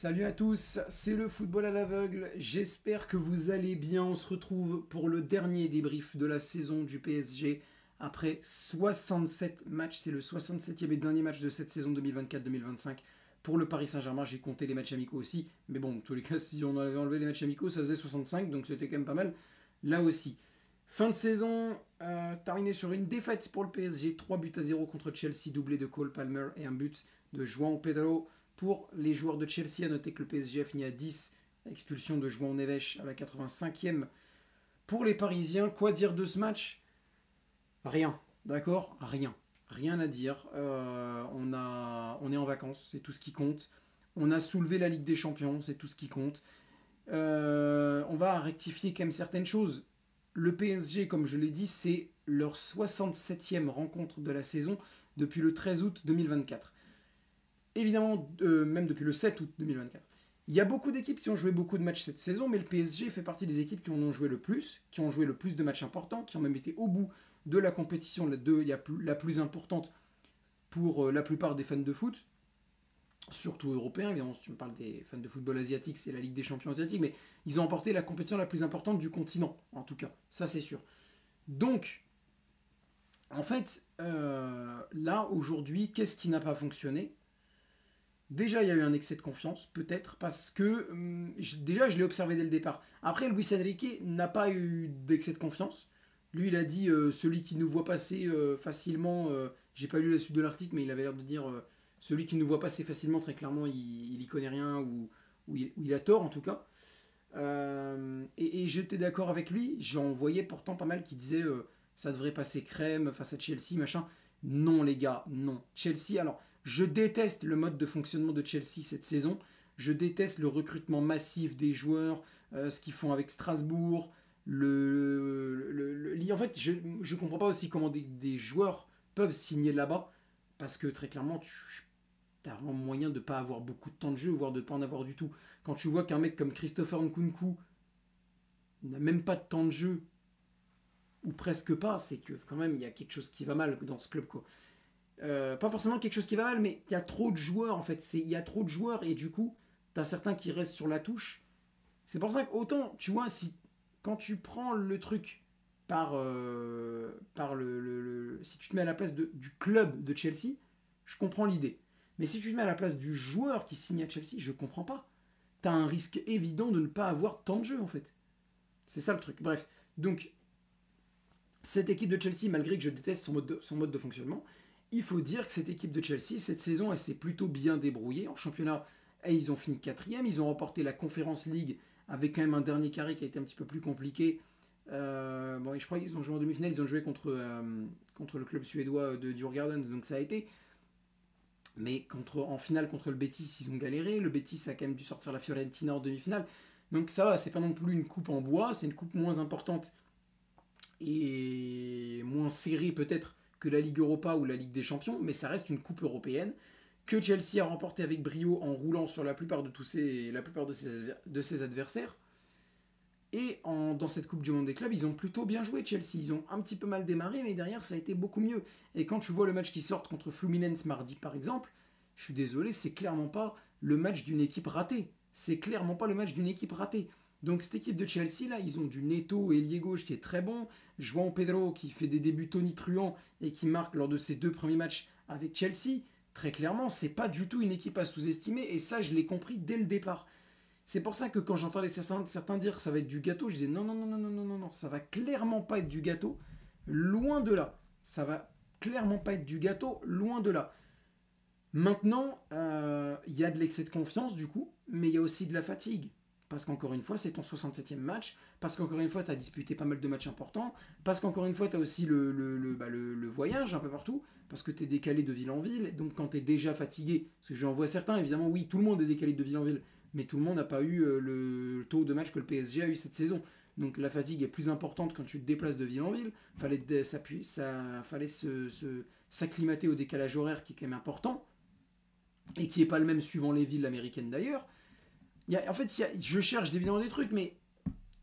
Salut à tous, c'est le football à l'aveugle, j'espère que vous allez bien, on se retrouve pour le dernier débrief de la saison du PSG après 67 matchs, c'est le 67e et dernier match de cette saison 2024-2025 pour le Paris Saint-Germain, j'ai compté les matchs amicaux aussi, mais bon, en tous les cas, si on avait enlevé les matchs amicaux, ça faisait 65, donc c'était quand même pas mal, là aussi. Fin de saison, terminé sur une défaite pour le PSG, 3 buts à 0 contre Chelsea, doublé de Cole Palmer et un but de João Pedro. Pour les joueurs de Chelsea, à noter que le PSG a fini à 10, expulsion de João Neves à la 85e. Pour les Parisiens, quoi dire de ce match? Rien, d'accord? Rien. Rien à dire. On est en vacances, c'est tout ce qui compte. On a soulevé la Ligue des Champions, c'est tout ce qui compte. On va rectifier quand même certaines choses. Le PSG, comme je l'ai dit, c'est leur 67e rencontre de la saison depuis le 13 août 2024. Évidemment, même depuis le 7 août 2024. Il y a beaucoup d'équipes qui ont joué beaucoup de matchs cette saison, mais le PSG fait partie des équipes qui en ont joué le plus, qui ont joué le plus de matchs importants, qui ont même été au bout de la compétition la plus importante pour la plupart des fans de foot, surtout européens. Évidemment, si tu me parles des fans de football asiatique, c'est la Ligue des champions asiatique, mais ils ont emporté la compétition la plus importante du continent, en tout cas, ça c'est sûr. Donc, en fait, là, aujourd'hui, qu'est-ce qui n'a pas fonctionné? Déjà, il y a eu un excès de confiance, peut-être, parce que déjà, je l'ai observé dès le départ. Après, Luis Enrique n'a pas eu d'excès de confiance. Lui, il a dit celui qui nous voit passer facilement. J'ai pas lu la suite de l'article, mais il avait l'air de dire celui qui nous voit passer facilement, très clairement, il y connaît rien ou il a tort en tout cas. Et j'étais d'accord avec lui. J'en voyais pourtant pas mal qui disaient ça devrait passer crème face à Chelsea, machin. Non, les gars, non. Chelsea, alors, je déteste le mode de fonctionnement de Chelsea cette saison. Je déteste le recrutement massif des joueurs, ce qu'ils font avec Strasbourg. En fait, je ne comprends pas aussi comment des joueurs peuvent signer là-bas. Parce que très clairement, tu as vraiment moyen de ne pas avoir beaucoup de temps de jeu, voire de ne pas en avoir du tout. Quand tu vois qu'un mec comme Christopher Nkunku n'a même pas de temps de jeu, ou presque pas, c'est que quand même il y a quelque chose qui va mal dans ce club, quoi. Pas forcément quelque chose qui va mal, mais il y a trop de joueurs en fait. Il y a trop de joueurs et du coup, t'as certains qui restent sur la touche. C'est pour ça qu'autant, tu vois, si quand tu prends le truc par si tu te mets à la place du club de Chelsea, je comprends l'idée. Mais si tu te mets à la place du joueur qui signe à Chelsea, je comprends pas. T'as un risque évident de ne pas avoir tant de jeu en fait. C'est ça le truc. Bref, donc cette équipe de Chelsea, malgré que je déteste son mode de fonctionnement, il faut dire que cette équipe de Chelsea, cette saison, elle s'est plutôt bien débrouillée. En championnat, ils ont fini quatrième. Ils ont remporté la Conference League avec quand même un dernier carré qui a été un petit peu plus compliqué. Bon, et je crois qu'ils ont joué en demi-finale. Ils ont joué contre le club suédois de Djurgården, donc ça a été. Mais en finale contre le Betis, ils ont galéré. Le Betis a quand même dû sortir la Fiorentina en demi-finale. Donc ça va, c'est pas non plus une coupe en bois. C'est une coupe moins importante et moins serrée peut-être que la Ligue Europa ou la Ligue des Champions, mais ça reste une coupe européenne que Chelsea a remportée avec brio en roulant sur la plupart de ses adversaires. Et dans cette Coupe du Monde des clubs, ils ont plutôt bien joué Chelsea. Ils ont un petit peu mal démarré, mais derrière, ça a été beaucoup mieux. Et quand tu vois le match qui sort contre Fluminense mardi, par exemple, je suis désolé, c'est clairement pas le match d'une équipe ratée. C'est clairement pas le match d'une équipe ratée. Donc cette équipe de Chelsea, là, ils ont du Neto, ailier gauche qui est très bon, João Pedro qui fait des débuts tonitruants et qui marque lors de ses 2 premiers matchs avec Chelsea. Très clairement, c'est pas du tout une équipe à sous-estimer et ça, je l'ai compris dès le départ. C'est pour ça que quand j'entendais certains dire que ça va être du gâteau, je disais non, non, non, non, non, non, non, non, ça va clairement pas être du gâteau, loin de là. Ça va clairement pas être du gâteau, loin de là. Maintenant, il y a de l'excès de confiance du coup, mais il y a aussi de la fatigue. Parce qu'encore une fois, c'est ton 67e match, parce qu'encore une fois, tu as disputé pas mal de matchs importants, parce qu'encore une fois, tu as aussi le voyage un peu partout, parce que tu es décalé de ville en ville, donc quand tu es déjà fatigué, parce que j'en vois certains, évidemment, oui, tout le monde est décalé de ville en ville, mais tout le monde n'a pas eu le taux de match que le PSG a eu cette saison. Donc la fatigue est plus importante quand tu te déplaces de ville en ville, fallait s'acclimater au décalage horaire qui est quand même important, et qui n'est pas le même suivant les villes américaines d'ailleurs. Je cherche évidemment des trucs, mais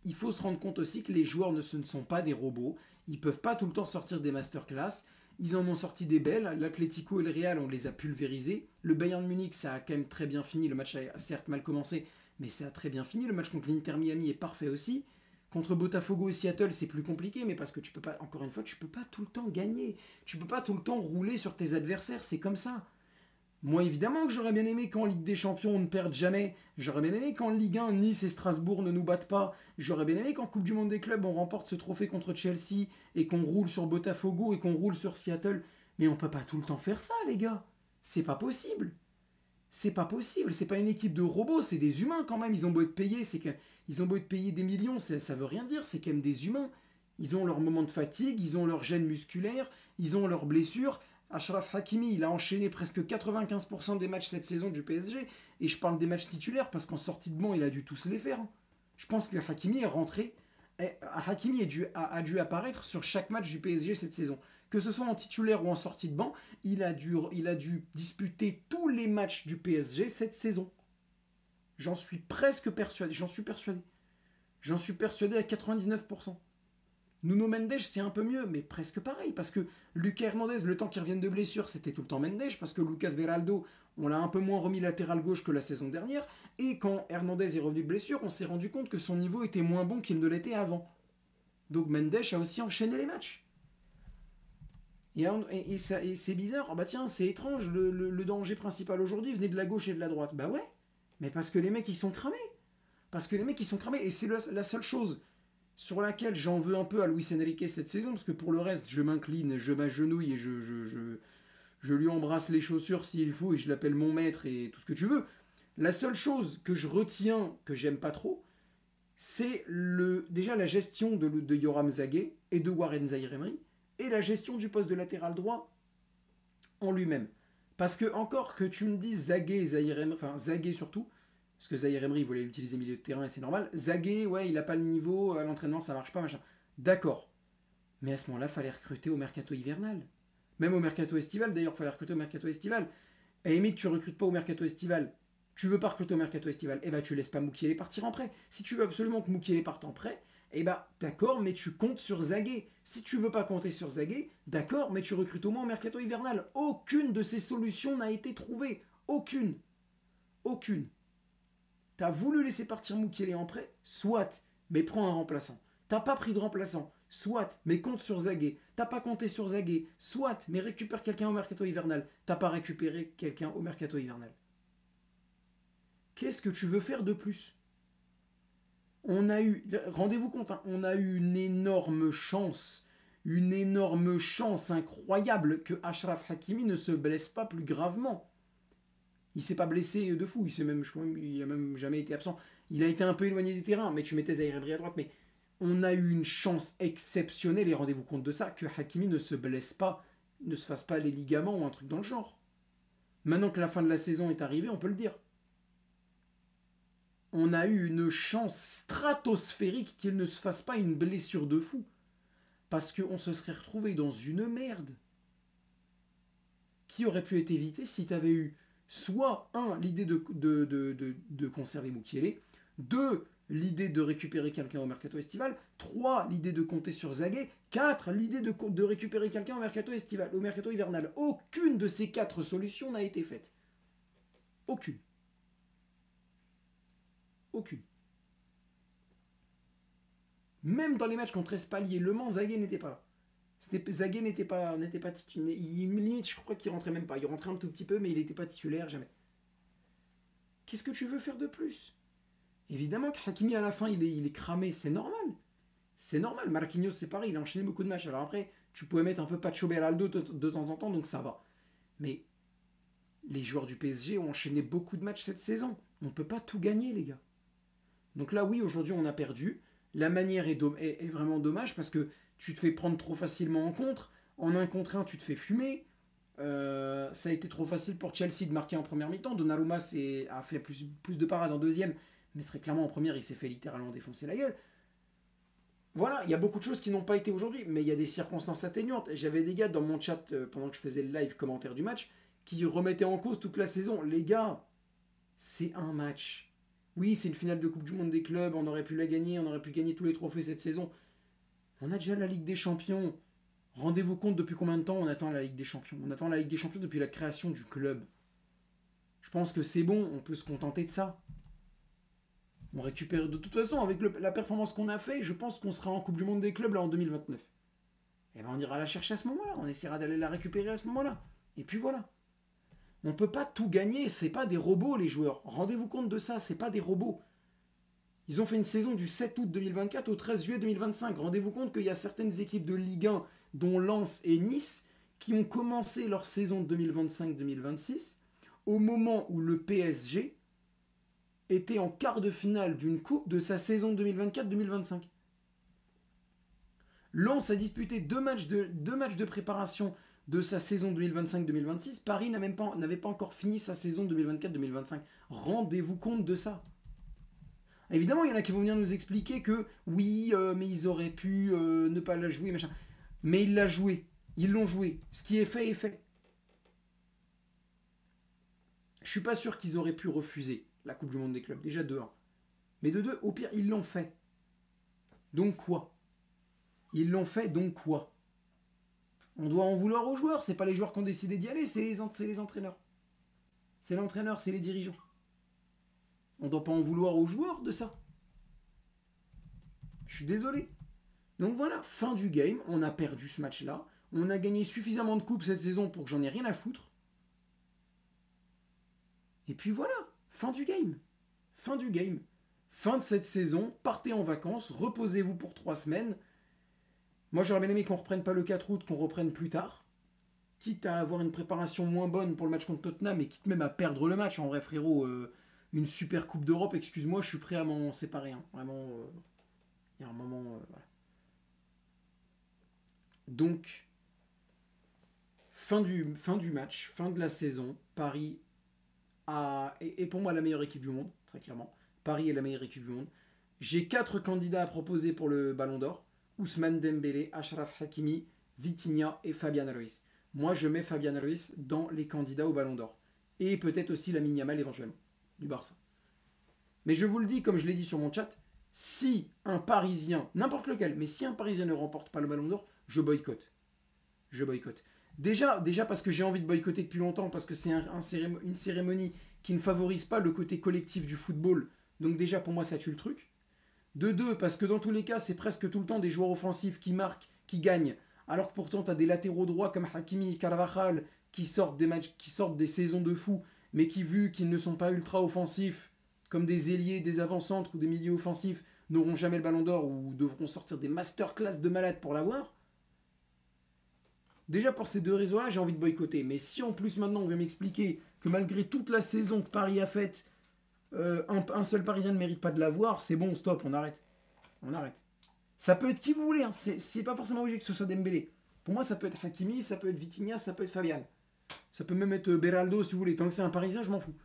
il faut se rendre compte aussi que les joueurs ne sont pas des robots. Ils peuvent pas tout le temps sortir des masterclass. Ils en ont sorti des belles. L'Atlético et le Real, on les a pulvérisés. Le Bayern Munich, ça a quand même très bien fini. Le match a certes mal commencé, mais ça a très bien fini. Le match contre l'Inter Miami est parfait aussi. Contre Botafogo et Seattle, c'est plus compliqué, mais parce que tu peux pas, encore une fois, tu peux pas tout le temps gagner. Tu peux pas tout le temps rouler sur tes adversaires, c'est comme ça. Moi, évidemment que j'aurais bien aimé qu'en Ligue des Champions, on ne perde jamais. J'aurais bien aimé qu'en Ligue 1, Nice et Strasbourg ne nous battent pas. J'aurais bien aimé qu'en Coupe du Monde des clubs, on remporte ce trophée contre Chelsea et qu'on roule sur Botafogo et qu'on roule sur Seattle. Mais on peut pas tout le temps faire ça, les gars. C'est pas possible. C'est pas possible. C'est pas une équipe de robots, c'est des humains quand même. Ils ont beau être payés, ils ont beau être payés des millions, ça veut rien dire. C'est quand même des humains. Ils ont leurs moments de fatigue, ils ont leurs gènes musculaires, ils ont leurs blessures. Achraf Hakimi, il a enchaîné presque 95% des matchs cette saison du PSG. Et je parle des matchs titulaires parce qu'en sortie de banc, il a dû tous les faire. Je pense que Hakimi est rentré. Hakimi a dû apparaître sur chaque match du PSG cette saison. Que ce soit en titulaire ou en sortie de banc, il a dû disputer tous les matchs du PSG cette saison. J'en suis presque persuadé. J'en suis persuadé. J'en suis persuadé à 99%. Nuno Mendes, c'est un peu mieux, mais presque pareil, parce que Lucas Hernandez, le temps qu'il revienne de blessure, c'était tout le temps Mendes, parce que Lucas Veraldo, on l'a un peu moins remis latéral gauche que la saison dernière, et quand Hernandez est revenu de blessure, on s'est rendu compte que son niveau était moins bon qu'il ne l'était avant. Donc Mendes a aussi enchaîné les matchs. Et c'est bizarre, oh bah tiens, c'est étrange, le danger principal aujourd'hui venait de la gauche et de la droite. Bah ouais, mais parce que les mecs ils sont cramés. Parce que les mecs ils sont cramés, et c'est la seule chose sur laquelle j'en veux un peu à Luis Enrique cette saison, parce que pour le reste, je m'incline, je m'agenouille et je lui embrasse les chaussures s'il faut, et je l'appelle mon maître et tout ce que tu veux. La seule chose que je retiens, que j'aime pas trop, c'est déjà la gestion de Yoram Zagué et de Warren Zaïre-Emery, et la gestion du poste de latéral droit en lui-même. Parce que encore que tu me dises Zagué et Zaïre-Emery, enfin Zagué surtout, parce que Zaïre Emery voulait l'utiliser milieu de terrain et c'est normal. Zagué, ouais, il n'a pas le niveau, à l'entraînement ça marche pas, machin. D'accord. Mais à ce moment-là, il fallait recruter au mercato hivernal. Même au mercato estival, d'ailleurs, il fallait recruter au mercato estival. Et limite, tu recrutes pas au mercato estival. Tu veux pas recruter au mercato estival, eh ben tu laisses pas Moukielé partir en prêt. Si tu veux absolument que Moukielé parte en prêt, eh ben d'accord, mais tu comptes sur Zagué. Si tu veux pas compter sur Zagué, d'accord, mais tu recrutes au moins au mercato hivernal. Aucune de ces solutions n'a été trouvée. Aucune. Aucune. T'as voulu laisser partir Moukielé en prêt, soit, mais prends un remplaçant. T'as pas pris de remplaçant, soit, mais compte sur Zagué. T'as pas compté sur Zagué, soit, mais récupère quelqu'un au mercato hivernal. T'as pas récupéré quelqu'un au mercato hivernal. Qu'est-ce que tu veux faire de plus? On a eu, rendez-vous compte, hein, on a eu une énorme chance incroyable que Achraf Hakimi ne se blesse pas plus gravement. Il s'est pas blessé de fou, il a même jamais été absent. Il a été un peu éloigné des terrains, mais tu mettais Zaïre Emery à droite. Mais on a eu une chance exceptionnelle, et rendez-vous compte de ça, que Hakimi ne se blesse pas, ne se fasse pas les ligaments ou un truc dans le genre. Maintenant que la fin de la saison est arrivée, on peut le dire. On a eu une chance stratosphérique qu'il ne se fasse pas une blessure de fou. Parce qu'on se serait retrouvé dans une merde qui aurait pu être évitée si tu avais eu soit, l'idée de conserver Moukielé, 2, l'idée de récupérer quelqu'un au mercato estival, 3, l'idée de compter sur Zagué, 4, l'idée de récupérer quelqu'un au mercato estival, au mercato hivernal. Aucune de ces 4 solutions n'a été faite. Aucune. Aucune. Même dans les matchs contre Espalier et Le Mans, Zagué n'était pas là. Zagué n'était pas titulaire. Limite, je crois qu'il rentrait même pas. Il rentrait un tout petit peu, mais il n'était pas titulaire, jamais. Qu'est-ce que tu veux faire de plus? Évidemment que Hakimi, à la fin, il est cramé. C'est normal. C'est normal. Marquinhos, c'est pareil. Il a enchaîné beaucoup de matchs. Alors après, tu pouvais mettre un peu Pacho Beraldo de temps en temps, donc ça va. Mais les joueurs du PSG ont enchaîné beaucoup de matchs cette saison. On ne peut pas tout gagner, les gars. Donc là, oui, aujourd'hui, on a perdu. La manière est vraiment dommage parce que tu te fais prendre trop facilement en contre. En 1 contre 1, tu te fais fumer. Ça a été trop facile pour Chelsea de marquer en première mi-temps. Donnarumma a fait plus de parades en deuxième, mais très clairement en première, il s'est fait littéralement défoncer la gueule. Voilà, il y a beaucoup de choses qui n'ont pas été aujourd'hui, mais il y a des circonstances atténuantes. J'avais des gars dans mon chat pendant que je faisais le live commentaire du match qui remettaient en cause toute la saison. Les gars, c'est un match. Oui, c'est une finale de Coupe du Monde des clubs, on aurait pu la gagner, on aurait pu gagner tous les trophées cette saison. On a déjà la Ligue des Champions. Rendez-vous compte depuis combien de temps on attend la Ligue des Champions? On attend la Ligue des Champions depuis la création du club. Je pense que c'est bon, on peut se contenter de ça. On récupère de toute façon, avec la performance qu'on a fait, je pense qu'on sera en Coupe du Monde des clubs là en 2029. Et ben on ira la chercher à ce moment-là, on essaiera d'aller la récupérer à ce moment-là. Et puis voilà. On ne peut pas tout gagner, c'est pas des robots les joueurs. Rendez-vous compte de ça, c'est pas des robots. Ils ont fait une saison du 7 août 2024 au 13 juillet 2025. Rendez-vous compte qu'il y a certaines équipes de Ligue 1, dont Lens et Nice, qui ont commencé leur saison 2025-2026 au moment où le PSG était en quart de finale d'une coupe de sa saison 2024-2025. Lens a disputé deux matchs de préparation de sa saison 2025-2026. Paris n'avait pas encore fini sa saison 2024-2025. Rendez-vous compte de ça. Évidemment, il y en a qui vont venir nous expliquer que oui, mais ils auraient pu ne pas la jouer, machin. Mais ils l'ont joué. Ils l'ont joué. Ce qui est fait est fait. Je suis pas sûr qu'ils auraient pu refuser la Coupe du Monde des clubs. Déjà de 1. Mais de 2, au pire, ils l'ont fait. Donc quoi? Ils l'ont fait, donc quoi? On doit en vouloir aux joueurs. C'est pas les joueurs qui ont décidé d'y aller, c'est les entraîneurs. C'est l'entraîneur, c'est les dirigeants. On ne doit pas en vouloir aux joueurs de ça. Je suis désolé. Donc voilà, fin du game. On a perdu ce match-là. On a gagné suffisamment de coupes cette saison pour que j'en ai rien à foutre. Et puis voilà, fin du game. Fin du game. Fin de cette saison. Partez en vacances. Reposez-vous pour 3 semaines. Moi, j'aurais bien aimé qu'on ne reprenne pas le 4 août, qu'on reprenne plus tard. Quitte à avoir une préparation moins bonne pour le match contre Tottenham et quitte même à perdre le match. En vrai, frérot, une super Coupe d'Europe, excuse-moi, je suis prêt à m'en séparer. Hein. Vraiment, il y a un moment... voilà. Donc, fin du match, fin de la saison. Paris est pour moi la meilleure équipe du monde, très clairement. Paris est la meilleure équipe du monde. J'ai 4 candidats à proposer pour le Ballon d'Or. Ousmane Dembélé, Achraf Hakimi, Vitinha et Fabian Ruiz. Moi, je mets Fabian Ruiz dans les candidats au Ballon d'Or. Et peut-être aussi Lamine Yamal éventuellement, du Barça. Mais je vous le dis, comme je l'ai dit sur mon chat, si un Parisien, n'importe lequel, mais si un Parisien ne remporte pas le Ballon d'Or, je boycotte. Je boycotte. Déjà parce que j'ai envie de boycotter depuis longtemps, parce que c'est une cérémonie qui ne favorise pas le côté collectif du football. Donc déjà, pour moi, ça tue le truc. De 2, parce que dans tous les cas, c'est presque tout le temps des joueurs offensifs qui marquent, qui gagnent. Alors que pourtant, tu as des latéraux droits comme Hakimi et Carvajal qui sortent des matchs, qui sortent des saisons de fou, mais qui, vu qu'ils ne sont pas ultra offensifs, comme des ailiers, des avant-centres ou des milieux offensifs, n'auront jamais le ballon d'or ou devront sortir des masterclass de malades pour l'avoir. Déjà, pour ces 2 raisons-là, j'ai envie de boycotter. Mais si en plus maintenant on vient m'expliquer que malgré toute la saison que Paris a faite, un seul Parisien ne mérite pas de l'avoir, c'est bon, stop, on arrête. On arrête. Ça peut être qui vous voulez, hein. C'est pas forcément obligé que ce soit Dembélé. Pour moi, ça peut être Hakimi, ça peut être Vitinha, ça peut être Fabian. Ça peut même être Beraldo si vous voulez. Tant que c'est un Parisien, je m'en fous.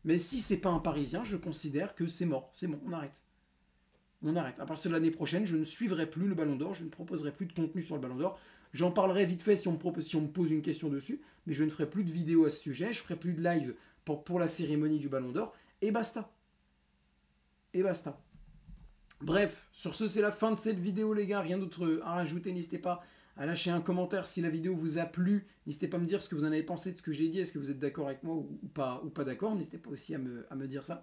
Mais si c'est pas un Parisien, je considère que c'est mort. C'est bon, on arrête. On arrête. À partir de l'année prochaine, je ne suivrai plus le Ballon d'Or, je ne proposerai plus de contenu sur le Ballon d'Or. J'en parlerai vite fait si on me pose une question dessus, mais je ne ferai plus de vidéos à ce sujet, je ferai plus de live pour la cérémonie du Ballon d'Or, et basta. Et basta. Bref, sur ce, c'est la fin de cette vidéo, les gars. Rien d'autre à rajouter. N'hésitez pas à lâcher un commentaire si la vidéo vous a plu. N'hésitez pas à me dire ce que vous en avez pensé de ce que j'ai dit. Est-ce que vous êtes d'accord avec moi ou pas d'accord. N'hésitez pas aussi à me dire ça.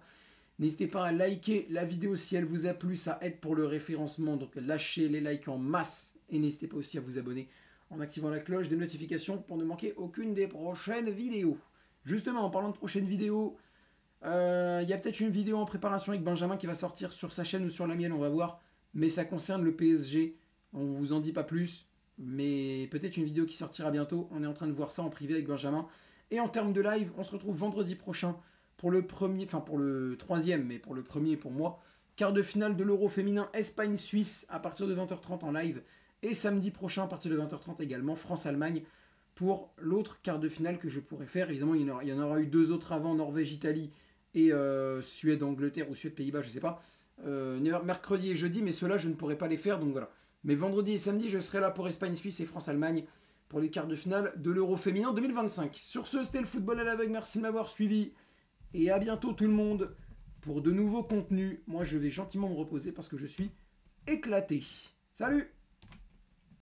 N'hésitez pas à liker la vidéo si elle vous a plu. Ça aide pour le référencement. Donc lâchez les likes en masse. Et n'hésitez pas aussi à vous abonner en activant la cloche des notifications pour ne manquer aucune des prochaines vidéos. Justement, en parlant de prochaines vidéos... Il y a peut-être une vidéo en préparation avec Benjamin qui va sortir sur sa chaîne ou sur la mienne, on va voir. Mais ça concerne le PSG. On vous en dit pas plus. Mais peut-être une vidéo qui sortira bientôt. On est en train de voir ça en privé avec Benjamin. Et en termes de live, on se retrouve vendredi prochain pour le premier, enfin pour le 3e, mais pour le premier pour moi. Quart de finale de l'Euro féminin Espagne-Suisse à partir de 20h30 en live. Et samedi prochain à partir de 20h30 également France-Allemagne pour l'autre quart de finale que je pourrais faire. Évidemment, il y en aura eu 2 autres avant, Norvège-Italie et Suède-Angleterre ou Suède-Pays-Bas, je sais pas. Mercredi et jeudi, mais ceux-là, je ne pourrai pas les faire, donc voilà. Mais vendredi et samedi, je serai là pour Espagne-Suisse et France-Allemagne pour les quarts de finale de l'Euro féminin 2025. Sur ce, c'était le football à l'aveugle. Merci de m'avoir suivi. Et à bientôt tout le monde pour de nouveaux contenus. Moi, je vais gentiment me reposer parce que je suis éclaté. Salut!